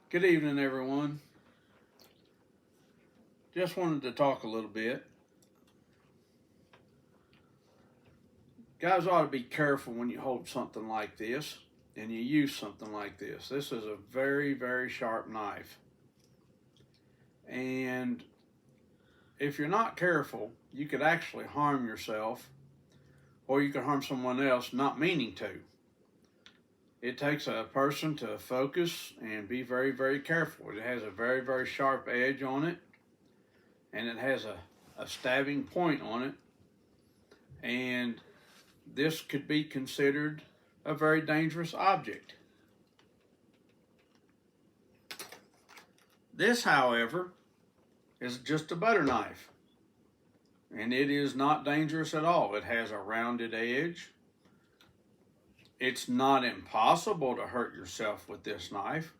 Good evening, everyone. Just wanted to talk a little bit. Guys ought to be careful when you hold something like this and you use something like this. This is a very, very sharp knife. And if you're not careful, you could actually harm yourself or you could harm someone else not meaning to. It takes a person to focus and be very, very careful. It has a very, very sharp edge on it, and it has a stabbing point on it, and this could be considered a very dangerous object. This, however, is just a butter knife, and it is not dangerous at all. It has a rounded edge. It's not impossible to hurt yourself with this knife,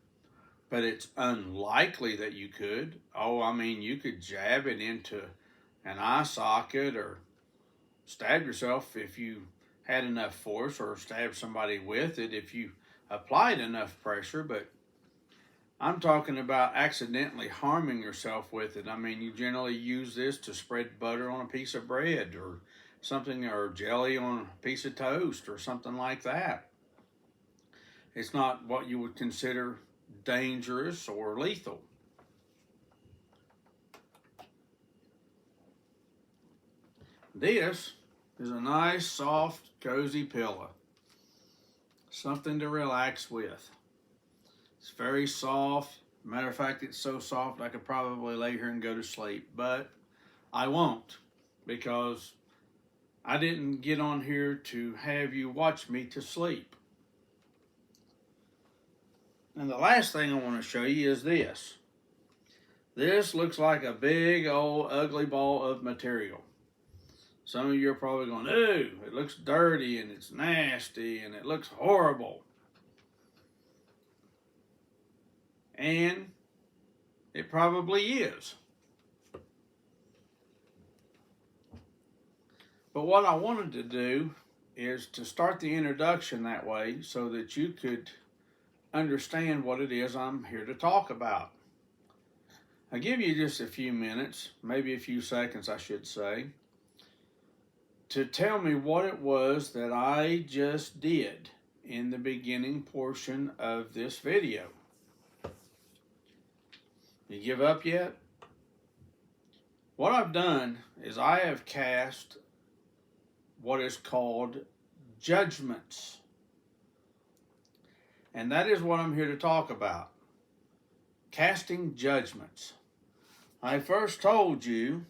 but it's unlikely that you could. You could jab it into an eye socket or stab yourself if you had enough force, or stab somebody with it if you applied enough pressure, but I'm talking about accidentally harming yourself with it. You generally use this to spread butter on a piece of bread or something, or jelly on a piece of toast or something like that. It's not what you would consider dangerous or lethal. This is a nice, soft, cozy pillow. Something to relax with. It's very soft. Matter of fact, it's so soft I could probably lay here and go to sleep, but I won't, because I didn't get on here to have you watch me to sleep. And the last thing I want to show you is this. This looks like a big old ugly ball of material. Some of you are probably going, "Ooh, it looks dirty and it's nasty and it looks horrible." And it probably is. But what I wanted to do is to start the introduction that way so that you could understand what it is I'm here to talk about. I'll give you just a few minutes, maybe a few seconds I should say, to tell me what it was that I just did in the beginning portion of this video. You give up yet? What I've done is I have cast what is called judgments. And that is what I'm here to talk about. Casting judgments. I first told you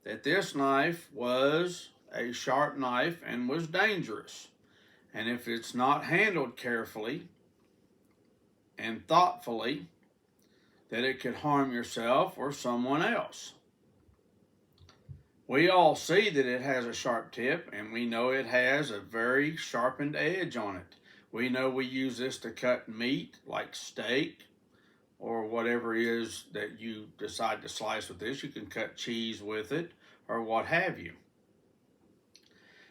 that this knife was a sharp knife and was dangerous. And if it's not handled carefully and thoughtfully, that it could harm yourself or someone else. We all see that it has a sharp tip, and we know it has a very sharpened edge on it. We know we use this to cut meat like steak or whatever it is that you decide to slice with this. You can cut cheese with it or what have you.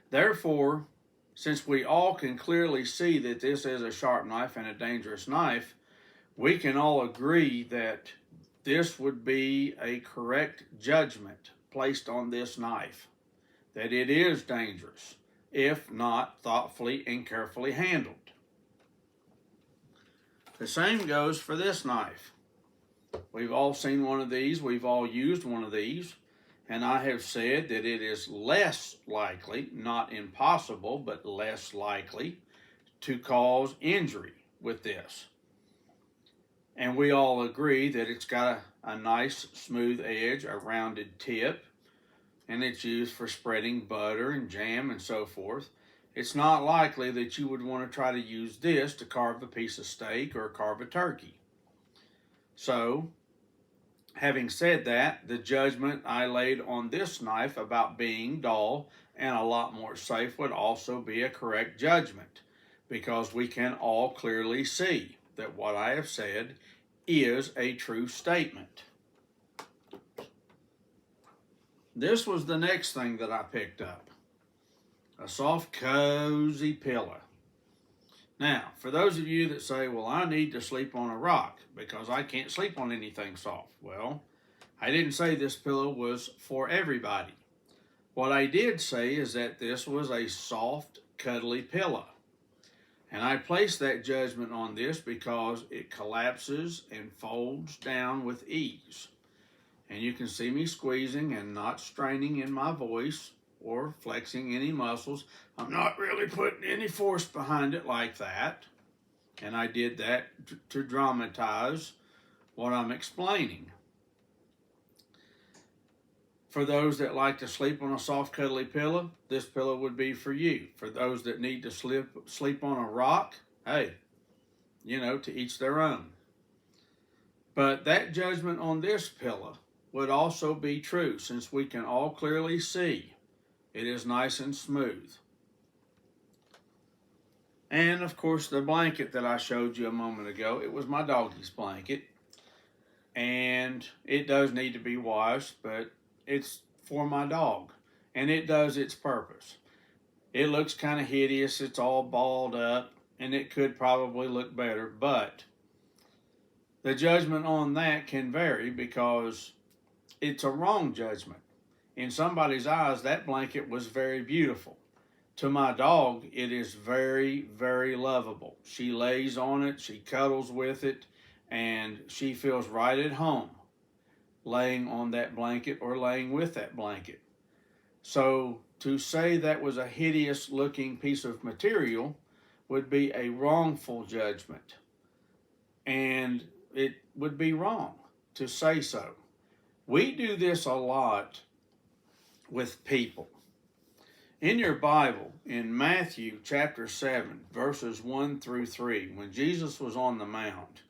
Therefore, since we all can clearly see that this is a sharp knife and a dangerous knife, we can all agree that this would be a correct judgment placed on this knife, that it is dangerous if not thoughtfully and carefully handled. The same goes for this knife. We've all seen one of these, we've all used one of these, and I have said that it is less likely, not impossible, but less likely to cause injury with this. And we all agree that it's got a nice smooth edge, a rounded tip, and it's used for spreading butter and jam and so forth. It's not likely that you would want to try to use this to carve a piece of steak or carve a turkey. So, having said that, the judgment I laid on this knife about being dull and a lot more safe would also be a correct judgment, because we can all clearly see that what I have said is a true statement. This was the next thing that I picked up. A soft, cozy pillow. Now, for those of you that say, well, I need to sleep on a rock because I can't sleep on anything soft. Well, I didn't say this pillow was for everybody. What I did say is that this was a soft, cuddly pillow. And I placed that judgment on this because it collapses and folds down with ease. And you can see me squeezing and not straining in my voice or flexing any muscles. I'm not really putting any force behind it like that. And I did that to dramatize what I'm explaining. For those that like to sleep on a soft, cuddly pillow, this pillow would be for you. For those that need to sleep on a rock, hey, to each their own. But that judgment on this pillow would also be true, since we can all clearly see it is nice and smooth. And of course, the blanket that I showed you a moment ago, it was my doggy's blanket. And it does need to be washed, but it's for my dog, and it does its purpose. It looks kind of hideous. It's all balled up, and it could probably look better, but the judgment on that can vary because it's a wrong judgment. In somebody's eyes, that blanket was very beautiful. To my dog, it is very, very lovable. She lays on it, she cuddles with it, and she feels right at home laying on that blanket or laying with that blanket. So to say that was a hideous looking piece of material would be a wrongful judgment. And it would be wrong to say so. We do this a lot with people. In your Bible, in Matthew chapter 7, verses 1 through 3, when Jesus was on the Mount,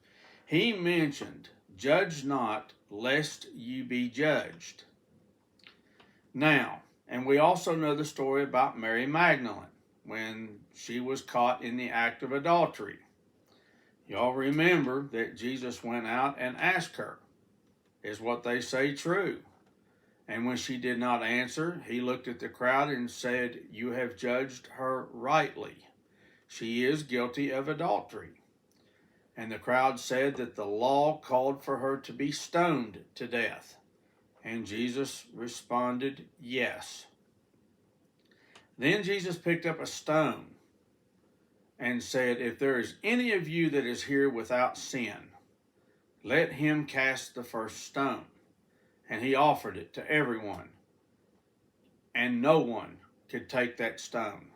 he mentioned, "Judge not, lest you be judged." Now, and we also know the story about Mary Magdalene, when she was caught in the act of adultery. Y'all remember that Jesus went out and asked her, "Is what they say true?" And when she did not answer, he looked at the crowd and said, "You have judged her rightly. She is guilty of adultery." And the crowd said that the law called for her to be stoned to death. And Jesus responded, "Yes." Then Jesus picked up a stone and said, "If there is any of you that is here without sin, let him cast the first stone." And he offered it to everyone. And no one could take that stone.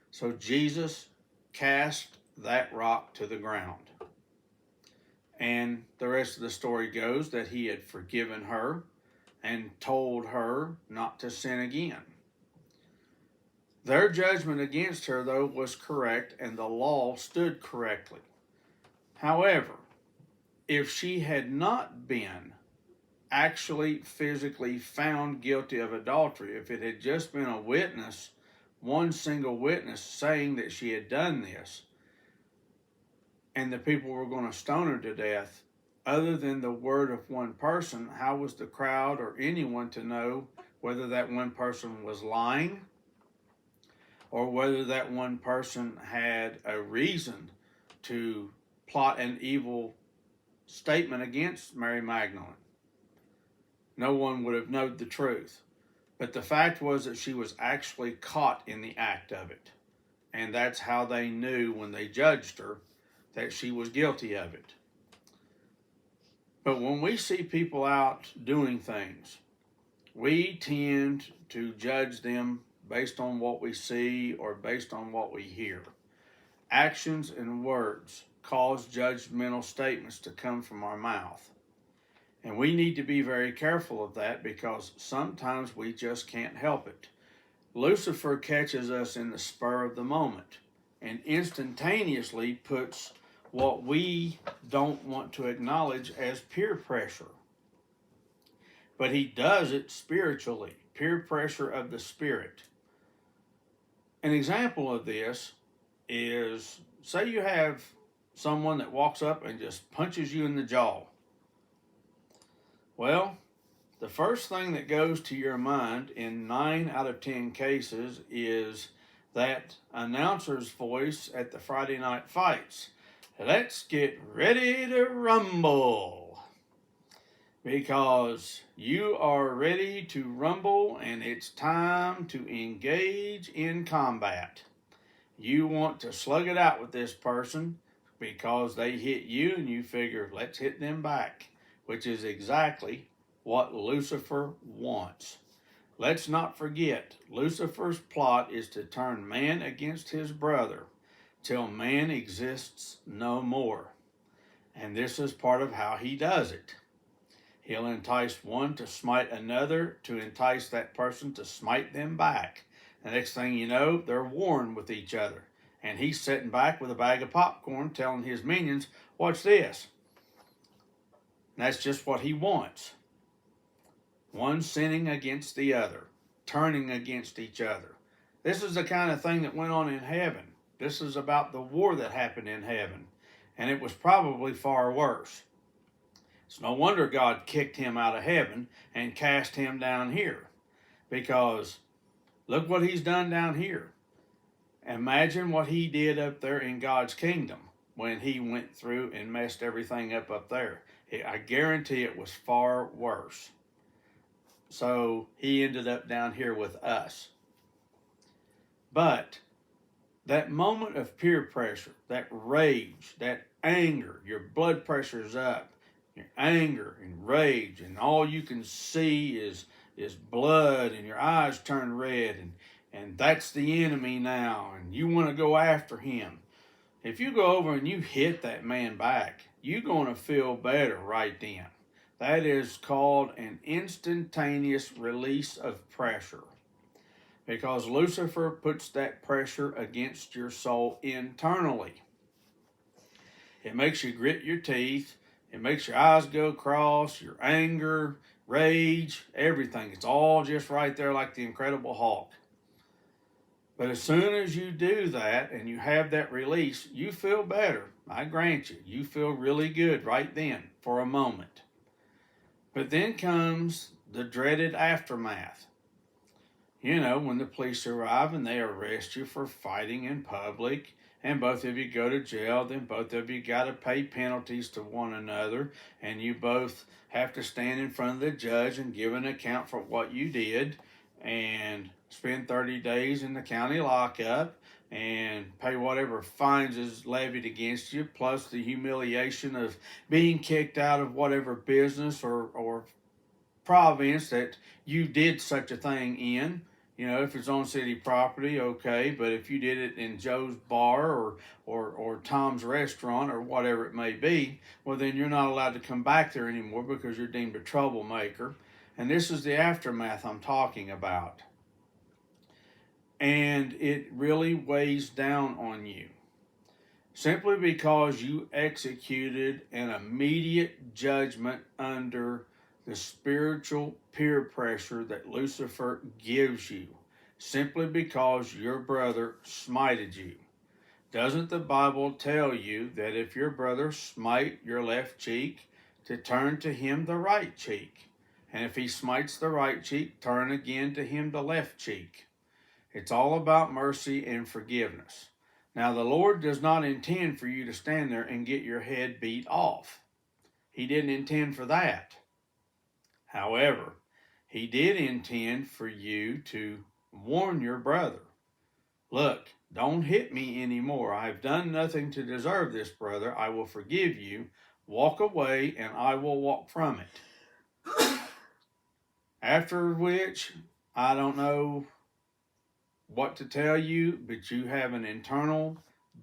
So Jesus cast that rock to the ground. And the rest of the story goes that he had forgiven her and told her not to sin again. Their judgment against her, though, was correct, and the law stood correctly. However, if she had not been actually physically found guilty of adultery, if it had just been a witness, one single witness saying that she had done this, and the people were going to stone her to death, other than the word of one person, how was the crowd or anyone to know whether that one person was lying or whether that one person had a reason to plot an evil statement against Mary Magdalene? No one would have known the truth. But the fact was that she was actually caught in the act of it. And that's how they knew when they judged her that she was guilty of it. But when we see people out doing things, we tend to judge them based on what we see or based on what we hear. Actions and words cause judgmental statements to come from our mouth. And we need to be very careful of that because sometimes we just can't help it. Lucifer catches us in the spur of the moment and instantaneously puts what we don't want to acknowledge as peer pressure. But he does it spiritually, peer pressure of the spirit. An example of this is, say you have someone that walks up and just punches you in the jaw. Well, the first thing that goes to your mind in 9 out of 10 cases is that announcer's voice at the Friday night fights. Let's get ready to rumble. Because you are ready to rumble and it's time to engage in combat. You want to slug it out with this person because they hit you and you figure, let's hit them back, which is exactly what Lucifer wants. Let's not forget, Lucifer's plot is to turn man against his brother till man exists no more. And this is part of how he does it. He'll entice one to smite another, to entice that person to smite them back. The next thing you know, they're warring with each other. And he's sitting back with a bag of popcorn telling his minions, watch this. And that's just what he wants. One sinning against the other, turning against each other. This is the kind of thing that went on in heaven. This is about the war that happened in heaven. And it was probably far worse. It's no wonder God kicked him out of heaven and cast him down here. Because look what he's done down here. Imagine what he did up there in God's kingdom when he went through and messed everything up there. I guarantee it was far worse. So he ended up down here with us. But that moment of peer pressure, that rage, that anger, your blood pressure's up, your anger and rage, and all you can see is blood, and your eyes turn red, and that's the enemy now, and you want to go after him. If you go over and you hit that man back, you're going to feel better right then. That is called an instantaneous release of pressure. Because Lucifer puts that pressure against your soul internally. It makes you grit your teeth. It makes your eyes go cross, your anger, rage, everything. It's all just right there like the Incredible Hulk. But as soon as you do that and you have that release, you feel better. I grant you. You feel really good right then for a moment. But then comes the dreaded aftermath. You know, when the police arrive and they arrest you for fighting in public, and both of you go to jail, then both of you got to pay penalties to one another, and you both have to stand in front of the judge and give an account for what you did, and spend 30 days in the county lockup, and pay whatever fines is levied against you, plus the humiliation of being kicked out of whatever business or province that you did such a thing in. You know, if it's on city property, okay, but if you did it in Joe's bar or Tom's restaurant or whatever it may be, well, then you're not allowed to come back there anymore because you're deemed a troublemaker. And this is the aftermath I'm talking about. And it really weighs down on you. Simply because you executed an immediate judgment under the spiritual peer pressure that Lucifer gives you, simply because your brother smited you. Doesn't the Bible tell you that if your brother smite your left cheek, to turn to him the right cheek? And if he smites the right cheek, turn again to him the left cheek. It's all about mercy and forgiveness. Now, the Lord does not intend for you to stand there and get your head beat off. He didn't intend for that. However, he did intend for you to warn your brother. Look, don't hit me anymore. I've done nothing to deserve this, brother. I will forgive you. Walk away, and I will walk from it. After which, I don't know what to tell you, but you have an internal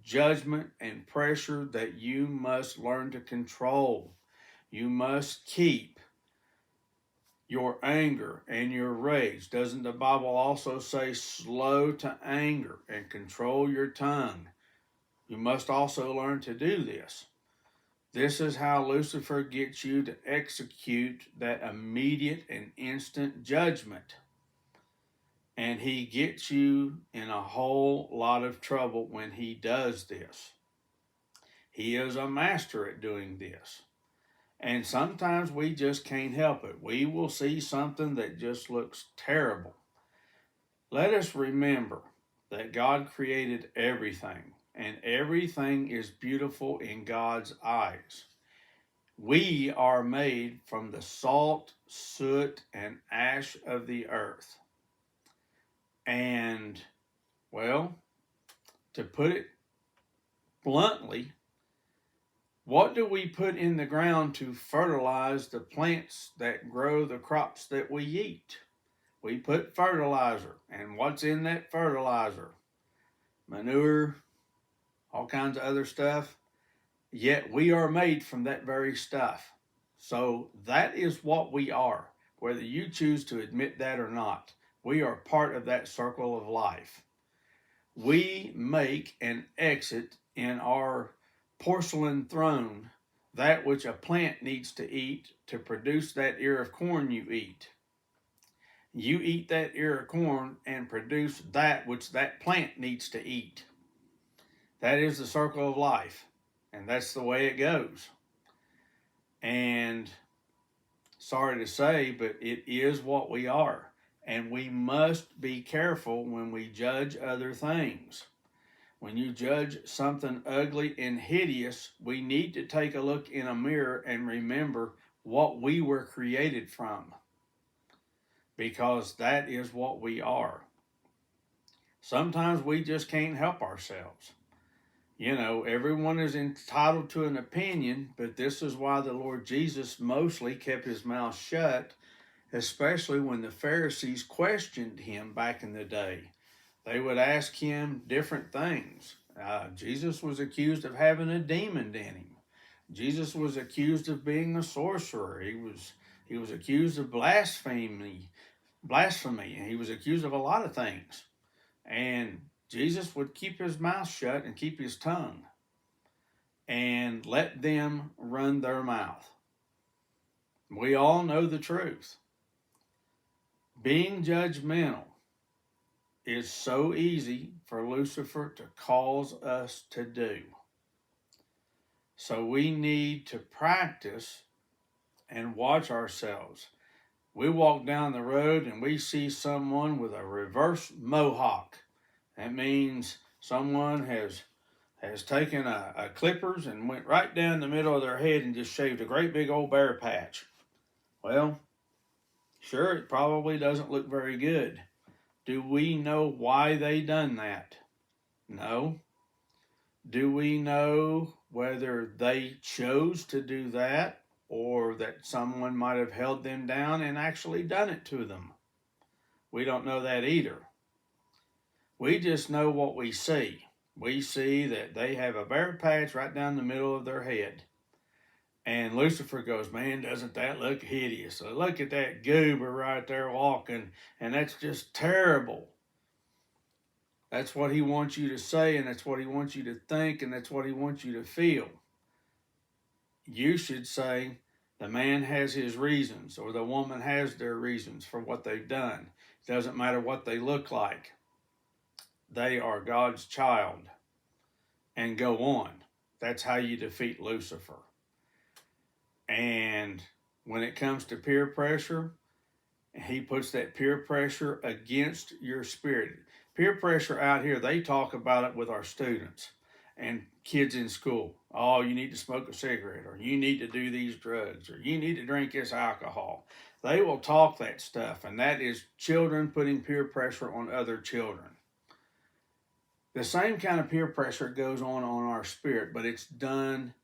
judgment and pressure that you must learn to control. You must keep your anger and your rage. Doesn't the Bible also say slow to anger and control your tongue? You must also learn to do this. This is how Lucifer gets you to execute that immediate and instant judgment. And he gets you in a whole lot of trouble when he does this. He is a master at doing this. And sometimes we just can't help it. We will see something that just looks terrible. Let us remember that God created everything, and everything is beautiful in God's eyes. We are made from the salt, soot, and ash of the earth. And, well, to put it bluntly, what do we put in the ground to fertilize the plants that grow the crops that we eat? We put fertilizer. And what's in that fertilizer? Manure, all kinds of other stuff. Yet we are made from that very stuff. So that is what we are, whether you choose to admit that or not. We are part of that circle of life. We make and exit in our porcelain throne that which a plant needs to eat to produce that ear of corn you eat. You eat that ear of corn and produce that which that plant needs to eat. That is the circle of life, and that's the way it goes. And sorry to say, but it is what we are. And we must be careful when we judge other things. When you judge something ugly and hideous, we need to take a look in a mirror and remember what we were created from. Because that is what we are. Sometimes we just can't help ourselves. You know, everyone is entitled to an opinion, but this is why the Lord Jesus mostly kept his mouth shut, especially when the Pharisees questioned him back in the day. They would ask him different things. Jesus was accused of having a demon in him. Jesus was accused of being a sorcerer. He was accused of blasphemy, and he was accused of a lot of things. And Jesus would keep his mouth shut and keep his tongue and let them run their mouth. We all know the truth. Being judgmental is so easy for Lucifer to cause us to do. So we need to practice and watch ourselves. We walk down the road and we see someone with a reverse mohawk. That means someone has taken a clippers and went right down the middle of their head and just shaved a great big old bare patch. Well, sure, it probably doesn't look very good. Do we know why they done that? No. Do we know whether they chose to do that or that someone might have held them down and actually done it to them? We don't know that either. We just know what we see. We see that they have a bare patch right down the middle of their head. And Lucifer goes, man, doesn't that look hideous? So look at that goober right there walking, and that's just terrible. That's what he wants you to say, and that's what he wants you to think, and that's what he wants you to feel. You should say, the man has his reasons, or the woman has their reasons for what they've done. It doesn't matter what they look like. They are God's child. And go on. That's how you defeat Lucifer. And when it comes to peer pressure, he puts that peer pressure against your spirit. Peer pressure out here, they talk about it with our students and kids in school. Oh, you need to smoke a cigarette, or you need to do these drugs, or you need to drink this alcohol. They will talk that stuff, and that is children putting peer pressure on other children. The same kind of peer pressure goes on our spirit, but it's done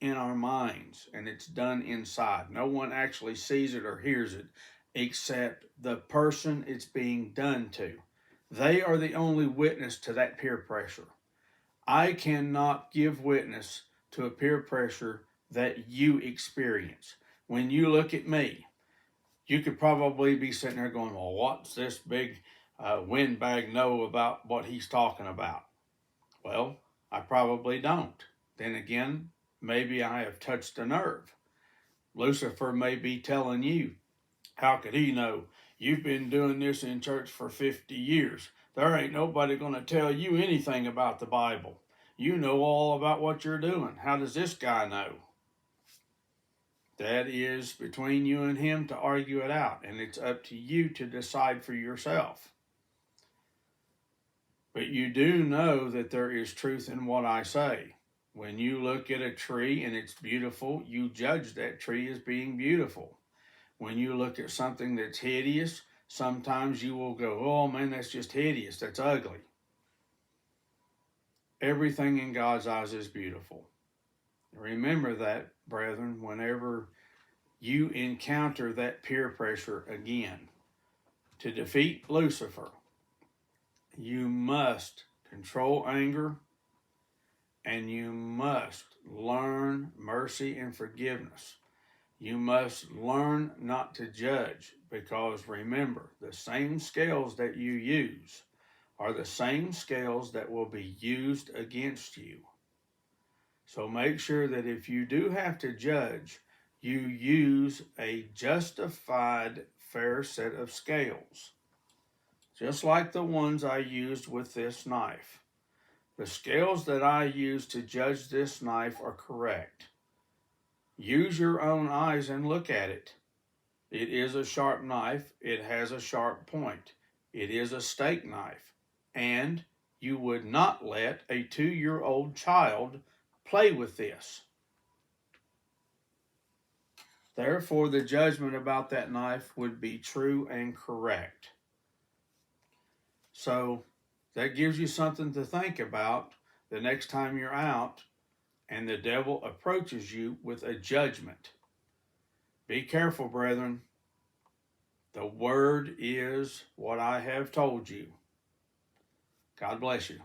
in our minds, and it's done inside. No one actually sees it or hears it except the person it's being done to. They are the only witness to that peer pressure. I cannot give witness to a peer pressure that you experience. When you look at me, you could probably be sitting there going, well, what's this big windbag know about what he's talking about? Well, I probably don't. Then again, maybe I have touched a nerve. Lucifer may be telling you, how could he know? You've been doing this in church for 50 years. There ain't nobody going to tell you anything about the Bible. You know all about what you're doing. How does this guy know? That is between you and him to argue it out, and it's up to you to decide for yourself. But you do know that there is truth in what I say. When you look at a tree and it's beautiful, you judge that tree as being beautiful. When you look at something that's hideous, sometimes you will go, oh man, that's just hideous, that's ugly. Everything in God's eyes is beautiful. Remember that, brethren, whenever you encounter that peer pressure again. To defeat Lucifer, you must control anger, and you must learn mercy and forgiveness. You must learn not to judge, because remember, the same scales that you use are the same scales that will be used against you. So make sure that if you do have to judge, you use a justified, fair set of scales, just like the ones I used with this knife. The scales that I use to judge this knife are correct. Use your own eyes and look at it. It is a sharp knife. It has a sharp point. It is a steak knife. And you would not let a 2-year-old child play with this. Therefore, the judgment about that knife would be true and correct. So that gives you something to think about the next time you're out and the devil approaches you with a judgment. Be careful, brethren. The word is what I have told you. God bless you.